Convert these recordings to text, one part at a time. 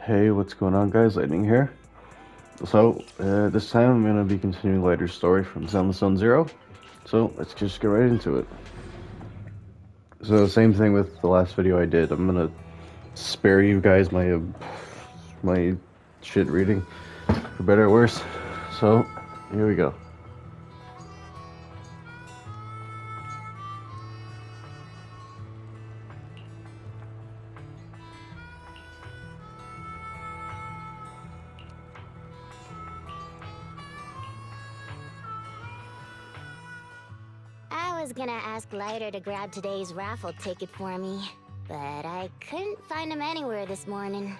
Hey, what's going on, guys? Lightning here. So, this time I'm going to be continuing Lighter's story from Zenlesss Zero. So, let's just get right into it. So, same thing with the last video I did. I'm going to spare you guys my shit reading, for better or worse. So, here we go. I was gonna ask Lighter to grab today's raffle ticket for me, but I couldn't find him anywhere this morning.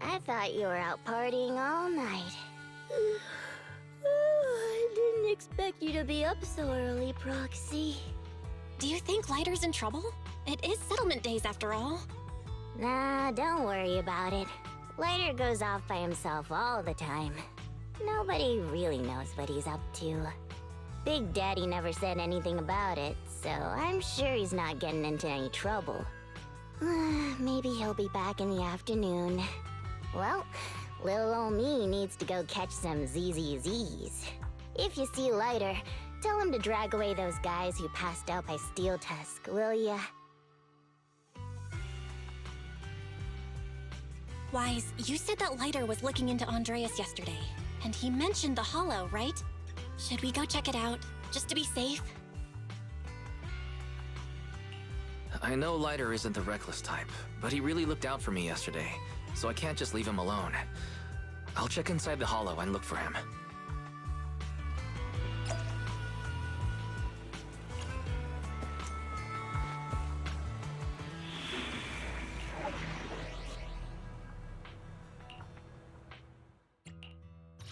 I thought you were out partying all night. I didn't expect you to be up so early, Proxy. Do you think Lighter's in trouble? It is settlement days after all. Nah, don't worry about it. Lighter goes off by himself all the time. Nobody really knows what he's up to. Big Daddy never said anything about it, so I'm sure he's not getting into any trouble. Maybe he'll be back in the afternoon. Well, little ol' me needs to go catch some ZZZs. If you see Lighter, tell him to drag away those guys who passed out by Steel Tusk, will ya? Wise, you said that Lighter was looking into Andreas yesterday, and he mentioned the Hollow, right? Should we go check it out, just to be safe? I know Lighter isn't the reckless type, but he really looked out for me yesterday, so I can't just leave him alone. I'll check inside the Hollow and look for him.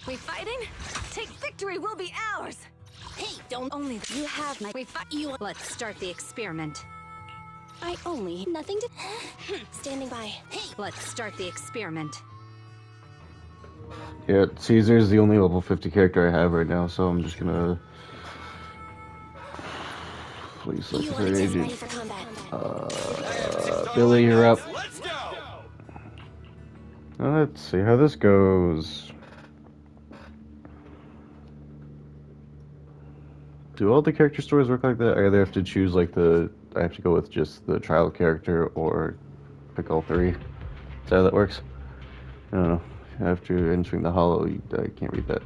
We fighting? Take victory will be ours! Hey, don't Only you have my... We fight you... Let's start the experiment. I only... Nothing to... Standing by. Hey! Let's start the experiment. Yeah, Caesar's the only level 50 character I have right now, so I'm just gonna... Please select You the want third to agent. ready for combat. Billy, you're up. Let's go! Let's see how this goes. Do all the character stories work like that? I either have to choose I have to go with just the trial character or pick all three. Is that how that works? I don't know. After entering the Hollow, I can't read that.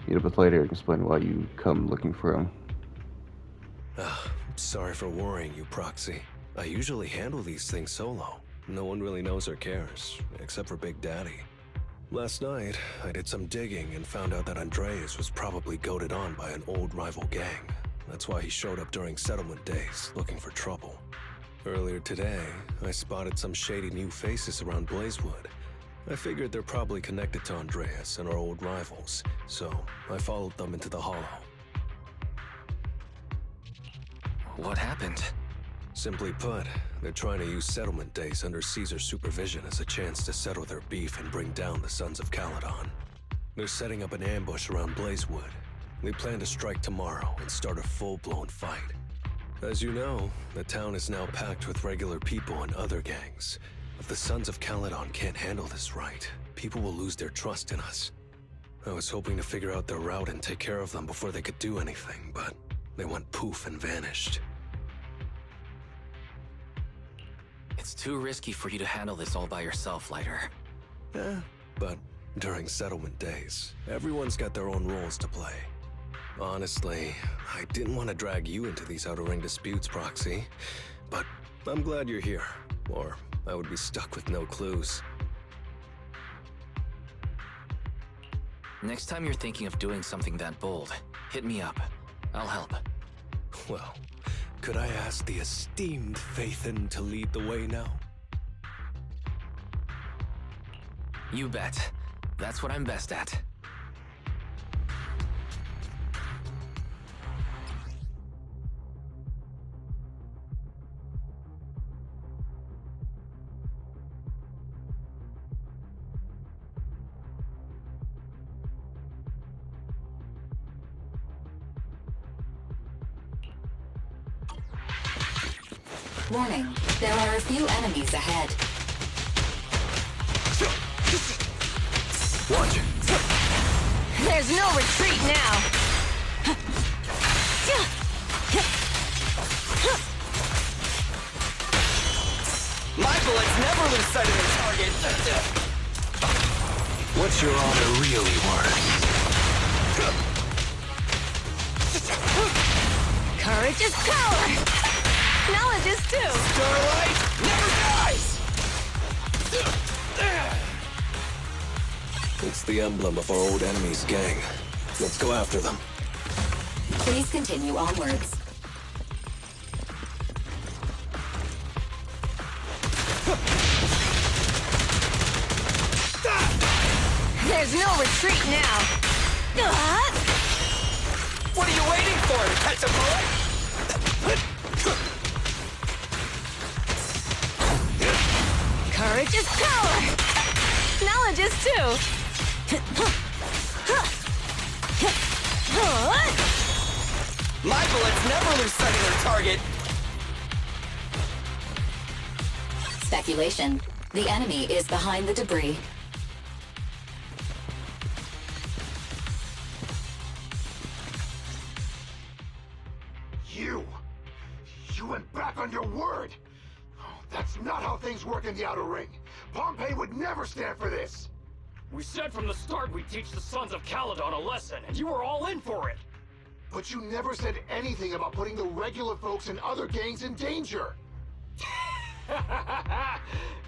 Meet up with Lighter and explain why you come looking for him. Sorry for worrying you, Proxy. I usually handle these things solo. No one really knows or cares, except for Big Daddy. Last night, I did some digging and found out that Andreas was probably goaded on by an old rival gang. That's why he showed up during settlement days, looking for trouble. Earlier today, I spotted some shady new faces around Blazewood. I figured they're probably connected to Andreas and our old rivals, so I followed them into the Hollow. What happened? Simply put, they're trying to use settlement days under Caesar's supervision as a chance to settle their beef and bring down the Sons of Caledon. They're setting up an ambush around Blazewood. They plan to strike tomorrow and start a full-blown fight. As you know, the town is now packed with regular people and other gangs. If the Sons of Caledon can't handle this right, people will lose their trust in us. I was hoping to figure out their route and take care of them before they could do anything, but they went poof and vanished. It's too risky for you to handle this all by yourself, Lighter. But during settlement days, everyone's got their own roles to play. Honestly, I didn't want to drag you into these outer ring disputes, Proxy, but I'm glad you're here, or I would be stuck with no clues. Next time you're thinking of doing something that bold, hit me up. I'll help. Well, could I ask the esteemed Phaethon to lead the way now? You bet. That's what I'm best at. Warning, there are a few enemies ahead. Watch it. There's no retreat now. My bullets never lose sight of their target. What's your honor really worth? Courage is power. Knowledge is too. Starlight never dies! It's the emblem of our old enemy's gang. Let's go after them. Please continue onwards. There's no retreat now. What are you waiting for? To catch a bullet? Courage is power. Knowledge is too. My bullets never lose sight of their target. Speculation. The enemy is behind the debris. You went back on your word! Oh, that's not how things work in the Outer Ring. Pompeii would never stand for this! We said from the start we'd teach the Sons of Caledon a lesson, and you were all in for it! But you never said anything about putting the regular folks and other gangs in danger!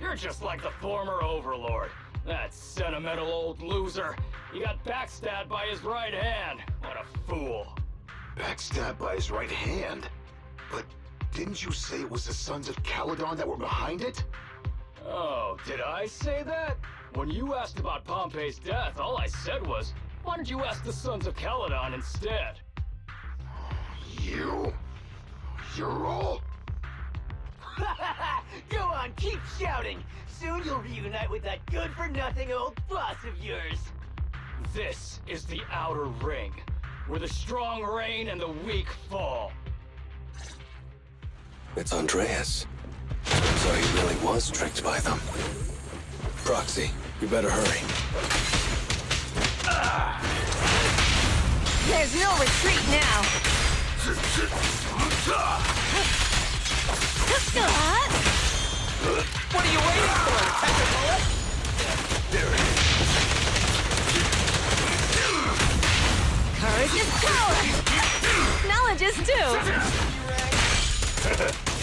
You're just like the former Overlord. That sentimental old loser. He got backstabbed by his right hand. What a fool. Backstabbed by his right hand? But didn't you say it was the Sons of Caledon that were behind it? Oh, did I say that? When you asked about Pompey's death, all I said was, why don't you ask the Sons of Caledon instead? You? You're all... Go on, keep shouting. Soon you'll reunite with that good-for-nothing old boss of yours. This is the Outer Ring, where the strong reign and the weak fall. It's Andreas. So he really was tricked by them. Proxy, you better hurry. There's no retreat now. What are you waiting for? Catch a bullet? There it is. Courage is power. Knowledge is too.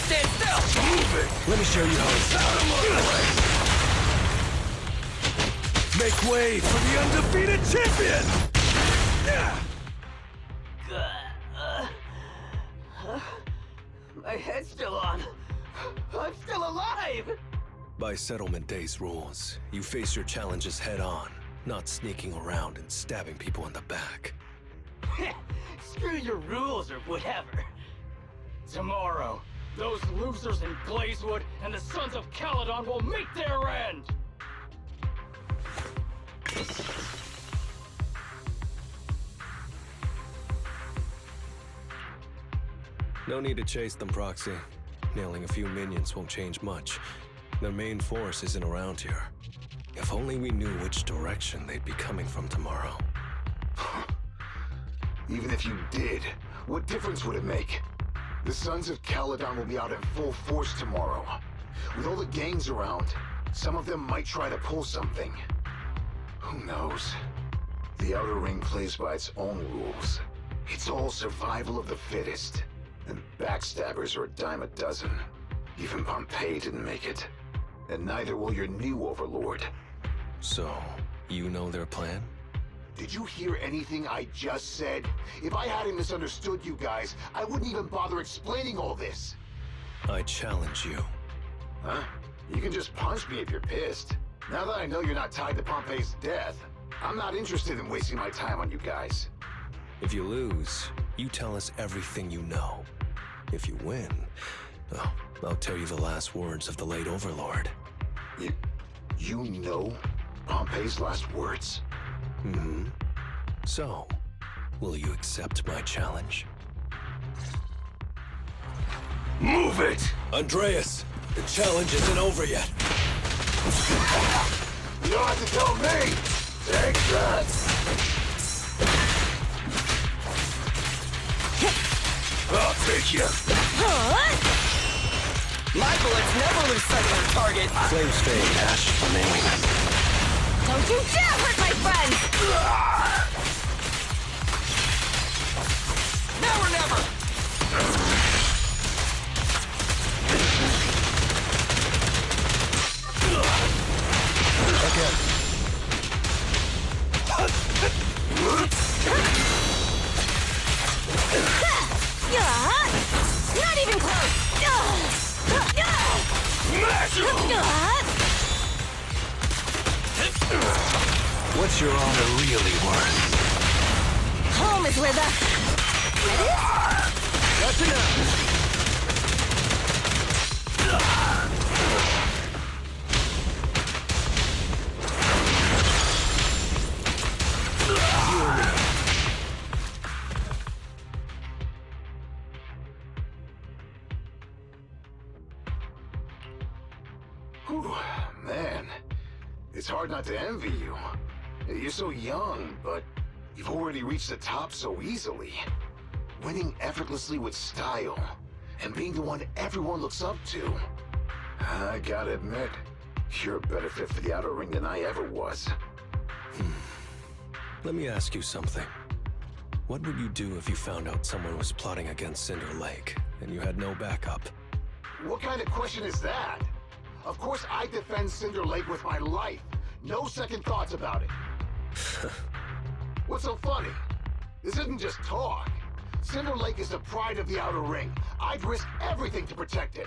Stand still! Move it! Let me show you how it's done. Make way for the undefeated champion! My head's still on. I'm still alive! By Settlement Day's rules, you face your challenges head on, not sneaking around and stabbing people in the back. Screw your rules or whatever. Tomorrow, those losers in Blazewood and the Sons of Caledon will meet their end! No need to chase them, Proxy. Nailing a few minions won't change much. Their main force isn't around here. If only we knew which direction they'd be coming from tomorrow. Even if you did, what difference would it make? The Sons of Caledon will be out in full force tomorrow. With all the gangs around, some of them might try to pull something. Who knows? The Outer Ring plays by its own rules. It's all survival of the fittest. And backstabbers are a dime a dozen. Even Pompeii didn't make it. And neither will your new overlord. So, you know their plan? Did you hear anything I just said? If I hadn't misunderstood you guys, I wouldn't even bother explaining all this. I challenge you. Huh? You can just punch me if you're pissed. Now that I know you're not tied to Pompeii's death, I'm not interested in wasting my time on you guys. If you lose, you tell us everything you know. If you win, oh, I'll tell you the last words of the late Overlord. You know Pompeii's last words? Mm-hmm. So, will you accept my challenge? Move it! Andreas, the challenge isn't over yet. You don't have to tell me! Take that! I'll take you! My bullets never lose sight of their target. Flames fade, Ash remain. Don't you dare hurt my friends! Now or never! Not even close! What's your honor really worth? Home is where the... That's enough! Whew, man, it's hard not to envy you. You're so young, but you've already reached the top so easily. Winning effortlessly with style, and being the one everyone looks up to. I gotta admit, you're a better fit for the outer ring than I ever was. Let me ask you something. What would you do if you found out someone was plotting against Cinder Lake, and you had no backup? What kind of question is that? Of course I defend Cinder Lake with my life. No second thoughts about it. What's so funny? This isn't just talk. Cinder Lake is the pride of the Outer Ring. I'd risk everything to protect it.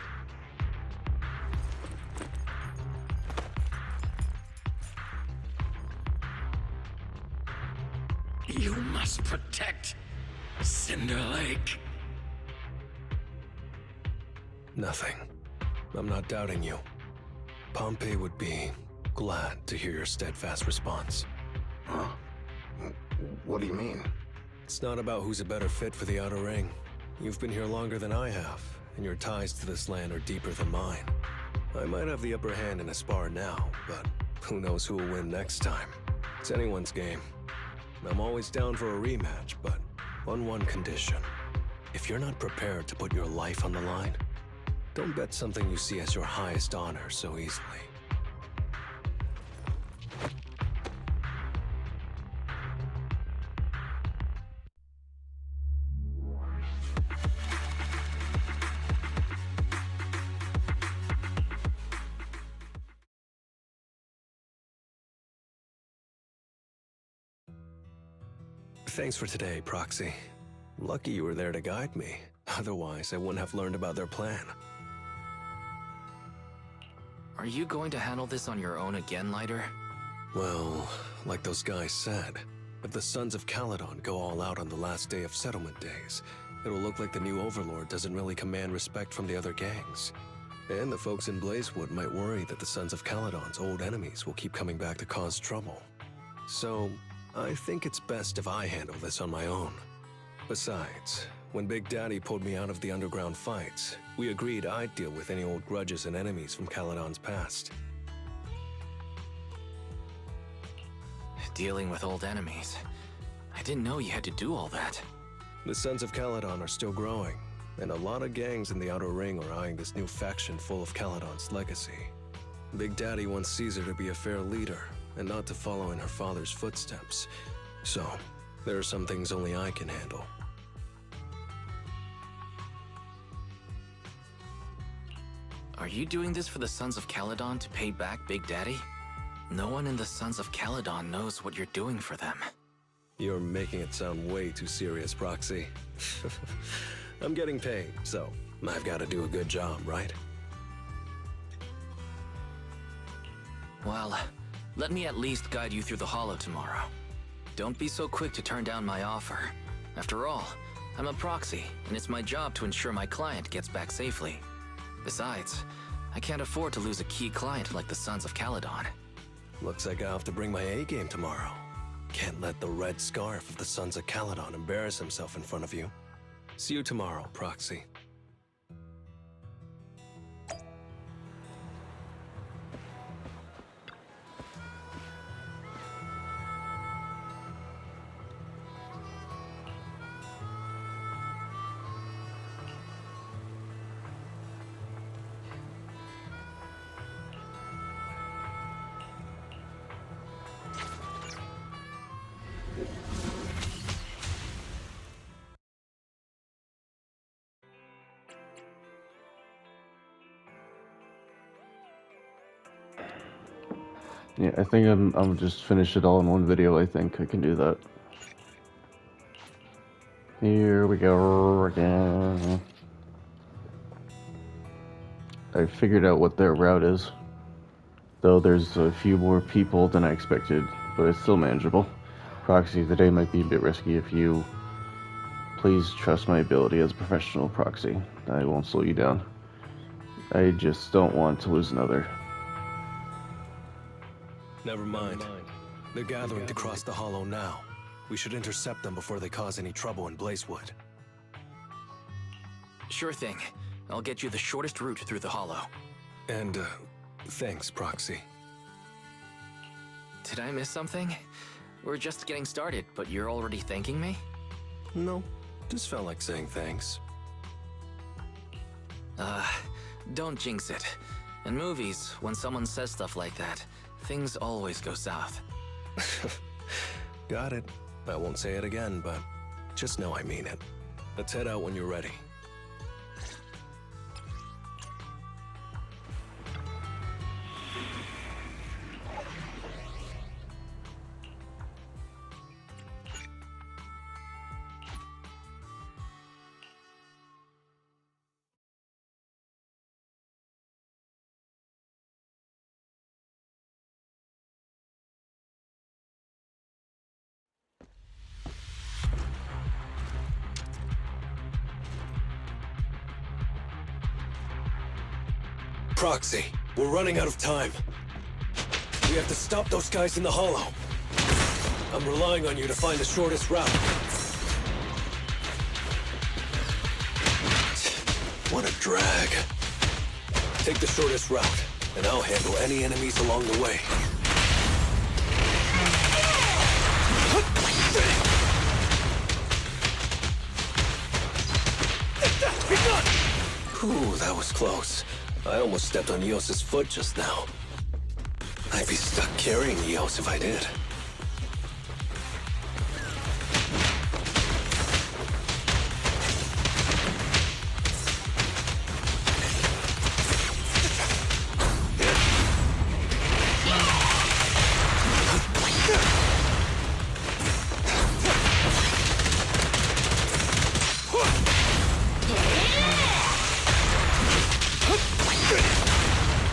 You must protect Cinder Lake. Nothing. I'm not doubting you. Pompey would be glad to hear your steadfast response. Huh? What do you mean? It's not about who's a better fit for the Outer Ring. You've been here longer than I have, and your ties to this land are deeper than mine. I might have the upper hand in a spar now, but who knows who will win next time. It's anyone's game. I'm always down for a rematch, but on one condition. If you're not prepared to put your life on the line, don't bet something you see as your highest honor so easily. Thanks for today, Proxy. Lucky you were there to guide me. Otherwise, I wouldn't have learned about their plan. Are you going to handle this on your own again, Lighter? Well, like those guys said, if the Sons of Caledon go all out on the last day of settlement days, it'll look like the new Overlord doesn't really command respect from the other gangs. And the folks in Blazewood might worry that the Sons of Caledon's old enemies will keep coming back to cause trouble. So, I think it's best if I handle this on my own. Besides, when Big Daddy pulled me out of the underground fights, we agreed I'd deal with any old grudges and enemies from Caledon's past. Dealing with old enemies. I didn't know you had to do all that. The Sons of Caledon are still growing, and a lot of gangs in the Outer Ring are eyeing this new faction full of Caledon's legacy. Big Daddy wants Caesar to be a fair leader, and not to follow in her father's footsteps. So, there are some things only I can handle. Are you doing this for the Sons of Caledon to pay back Big Daddy? No one in the Sons of Caledon knows what you're doing for them. You're making it sound way too serious, Proxy. I'm getting paid, so I've got to do a good job, right? Well, let me at least guide you through the Hollow tomorrow. Don't be so quick to turn down my offer. After all, I'm a proxy, and it's my job to ensure my client gets back safely. Besides, I can't afford to lose a key client like the Sons of Caledon. Looks like I'll have to bring my A-game tomorrow. Can't let the red scarf of the Sons of Caledon embarrass himself in front of you. See you tomorrow, Proxy. Yeah, I think I'm just finish it all in one video. I think I can do that. Here we go again. I figured out what their route is. Though there's a few more people than I expected, but it's still manageable. Proxy today might be a bit risky if you... Please trust my ability as a professional proxy. I won't slow you down. I just don't want to lose another. Never mind. They're gathering to cross the hollow now. We should intercept them before they cause any trouble in Blazewood. Sure thing. I'll get you the shortest route through the hollow. And, thanks, Proxy. Did I miss something? We're just getting started, but you're already thanking me? No, just felt like saying thanks. Don't jinx it. In movies, when someone says stuff like that, things always go south. Got it. I won't say it again, but just know I mean it. Let's head out when you're ready. Proxy, we're running out of time. We have to stop those guys in the hollow. I'm relying on you to find the shortest route. What a drag. Take the shortest route, and I'll handle any enemies along the way. Ooh, that was close. I almost stepped on Eos's foot just now. I'd be stuck carrying Eos if I did.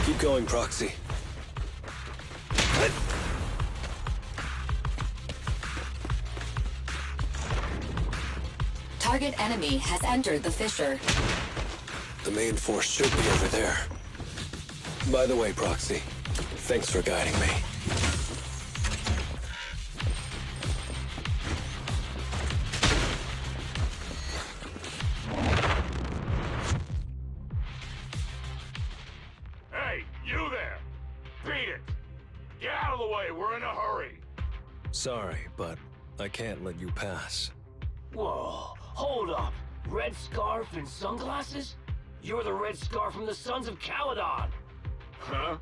Keep going, Proxy. Target enemy has entered the fissure. The main force should be over there. By the way, Proxy, thanks for guiding me. Hey, you there! Beat it! Get out of the way, we're in a hurry! Sorry, but I can't let you pass. Whoa, hold up. Red scarf and sunglasses? You're the Red Scarf from the Sons of Caledon. Huh?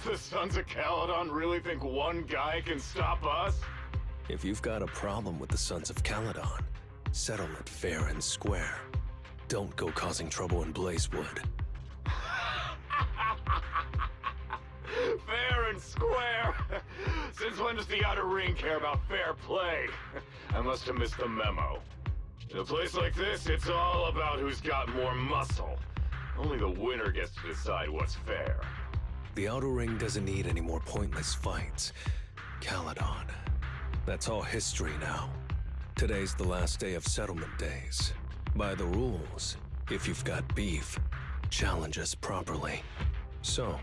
The Sons of Caledon really think one guy can stop us? If you've got a problem with the Sons of Caledon, settle it fair and square. Don't go causing trouble in Blazewood. Fair and square? Since when does the Outer Ring care about fair play? I must have missed the memo. In a place like this, it's all about who's got more muscle. Only the winner gets to decide what's fair. The Outer Ring doesn't need any more pointless fights. Caledon. That's all history now. Today's the last day of settlement days. By the rules, if you've got beef, challenge us properly. So,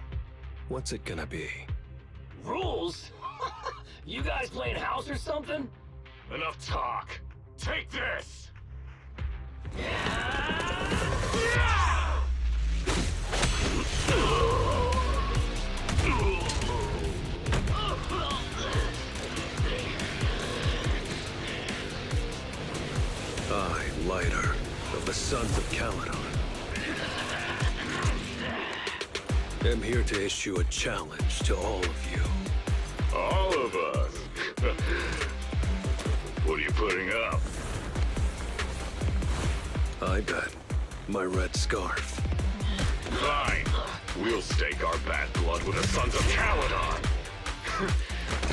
what's it gonna be? Rules? You guys playing house or something? Enough talk. Take this! I, Lighter, of the Sons of Caledon, am here to issue a challenge to all of you. All of us? What are you putting up? I bet my red scarf. Fine. We'll stake our bad blood with the Sons of Caledon.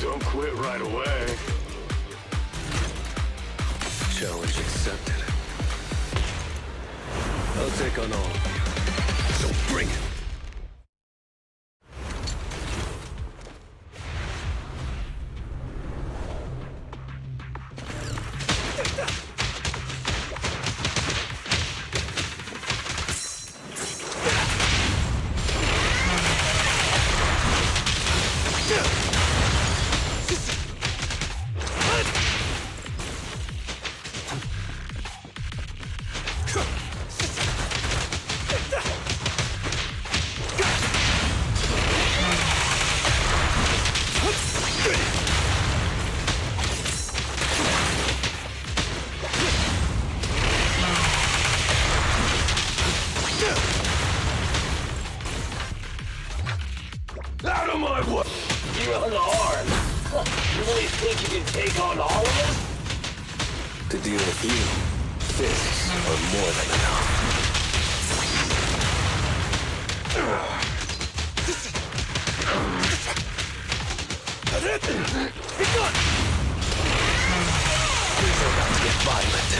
Don't quit right away. Challenge accepted. I'll take on all of you. So bring it! Out of my way! You're unarmed. You really think you can take on all of us? To deal with you, fists are more than enough. Be gone! Things are about to get violent.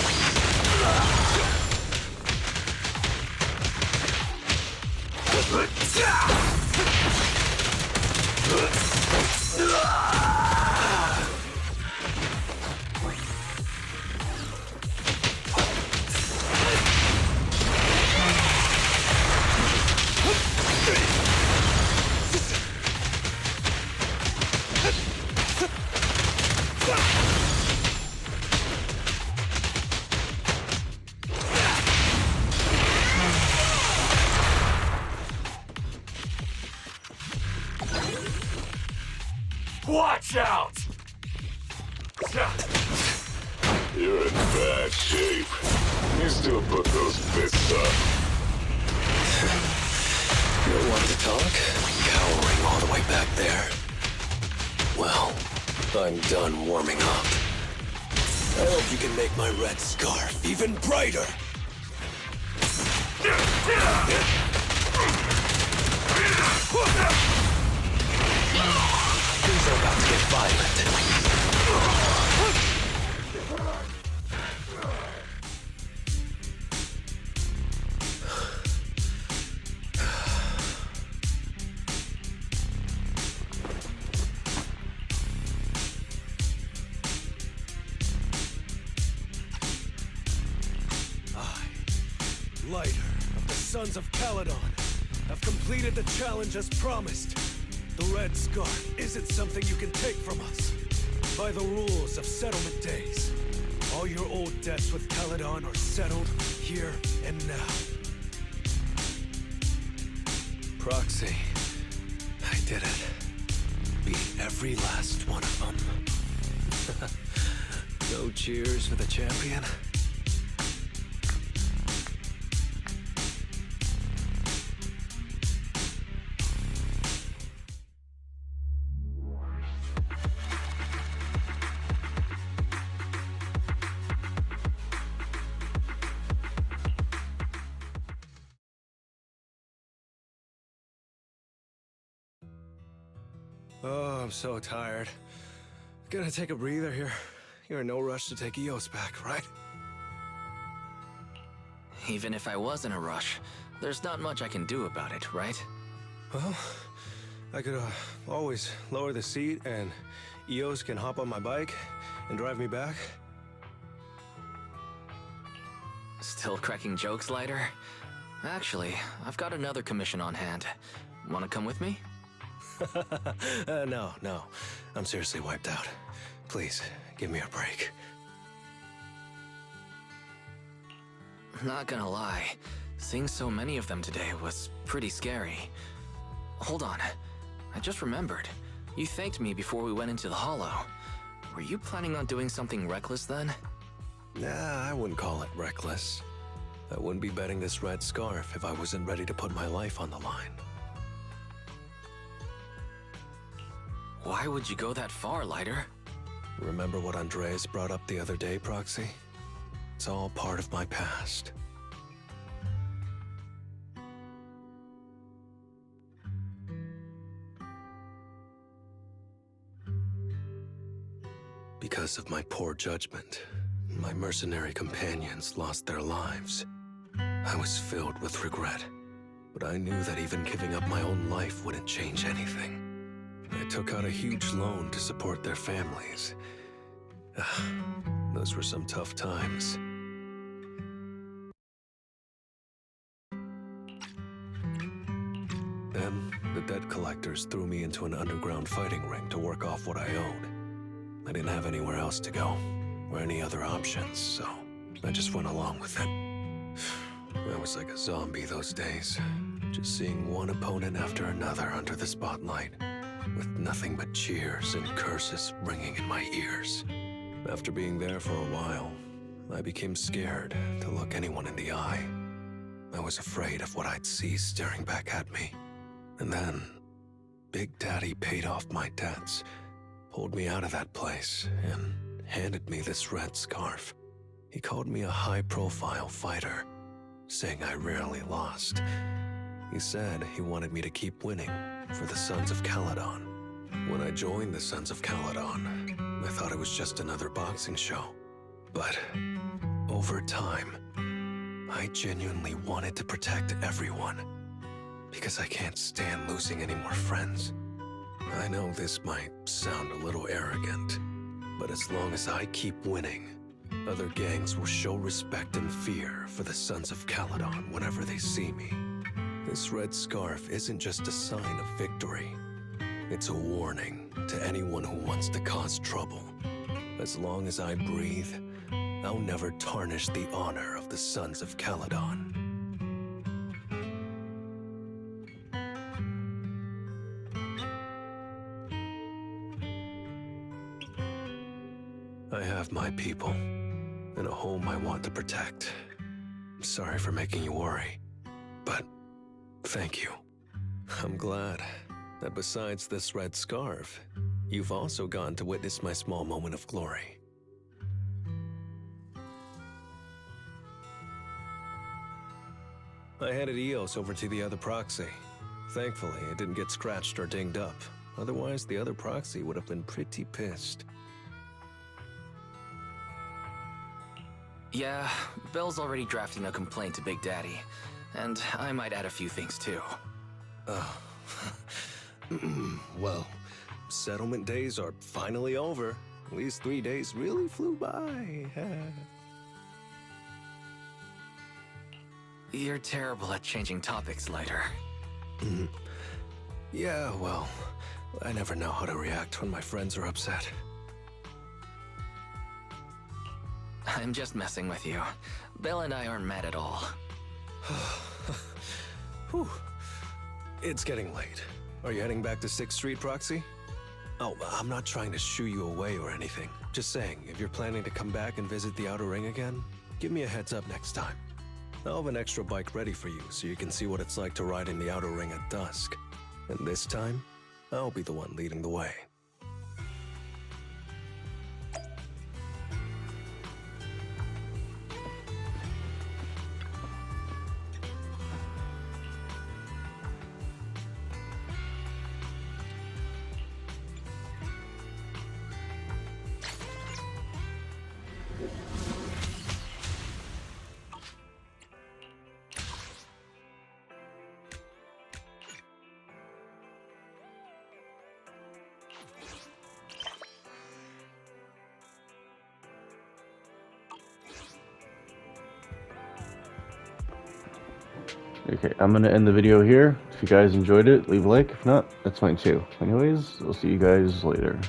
Watch out! You're in bad shape. You still put those fists up. You don't want to talk? Cowering all the way back there. Well, I'm done warming up. I hope you can make my red scarf even brighter! Things are about to get violent. Lighter of the Sons of Caledon, have completed the challenge as promised. The Red Scarf isn't something you can take from us. By the rules of settlement days, all your old debts with Caledon are settled here and now. Proxy, I did it. Beat every last one of them. No cheers for the champion? Oh, I'm so tired. Gonna take a breather here. You're in no rush to take Eos back, right? Even if I was in a rush, there's not much I can do about it, right? Well, I could always lower the seat and Eos can hop on my bike and drive me back. Still cracking jokes, Lighter? Actually, I've got another commission on hand. Wanna come with me? No. I'm seriously wiped out. Please, give me a break. Not gonna lie, seeing so many of them today was pretty scary. Hold on, I just remembered. You thanked me before we went into the Hollow. Were you planning on doing something reckless then? Nah, I wouldn't call it reckless. I wouldn't be betting this red scarf if I wasn't ready to put my life on the line. Why would you go that far, Lighter? Remember what Andreas brought up the other day, Proxy? It's all part of my past. because of my poor judgment, my mercenary companions lost their lives. I was filled with regret, but I knew that even giving up my own life wouldn't change anything. I took out a huge loan to support their families. Those were some tough times. Then, the debt collectors threw me into an underground fighting ring to work off what I owed. I didn't have anywhere else to go, or any other options, so I just went along with it. I was like a zombie those days, just seeing one opponent after another under the spotlight, with nothing but cheers and curses ringing in my ears. After being there for a while, I became scared to look anyone in the eye. I was afraid of what I'd see staring back at me. And then, Big Daddy paid off my debts, pulled me out of that place, and handed me this red scarf. He called me a high-profile fighter, saying I rarely lost. He said he wanted me to keep winning for the Sons of Caledon. When I joined the Sons of Caledon, I thought it was just another boxing show. But over time, I genuinely wanted to protect everyone, because I can't stand losing any more friends. I know this might sound a little arrogant, but as long as I keep winning, other gangs will show respect and fear for the Sons of Caledon whenever they see me. This red scarf isn't just a sign of victory. It's a warning to anyone who wants to cause trouble. As long as I breathe, I'll never tarnish the honor of the Sons of Caledon. I have my people, and a home I want to protect. I'm sorry for making you worry, but thank you. I'm glad that besides this red scarf, you've also gotten to witness my small moment of glory. I handed Eos over to the other proxy. Thankfully, it didn't get scratched or dinged up. Otherwise, the other proxy would have been pretty pissed. Yeah, Belle's already drafting a complaint to Big Daddy, and I might add a few things too. Well, settlement days are finally over. These 3 days really flew by. You're terrible at changing topics, Lighter. Yeah, well, I never know how to react when my friends are upset. I'm just messing with you. Belle and I aren't mad at all. Whew. It's getting late. Are you heading back to 6th Street, Proxy? Oh, I'm not trying to shoo you away or anything. Just saying, if you're planning to come back and visit the Outer Ring again, give me a heads up next time. I'll have an extra bike ready for you so you can see what it's like to ride in the Outer Ring at dusk. And this time, I'll be the one leading the way. Okay, I'm gonna end the video here. If you guys enjoyed it, leave a like. If not, that's fine too. Anyways, I'll see you guys later.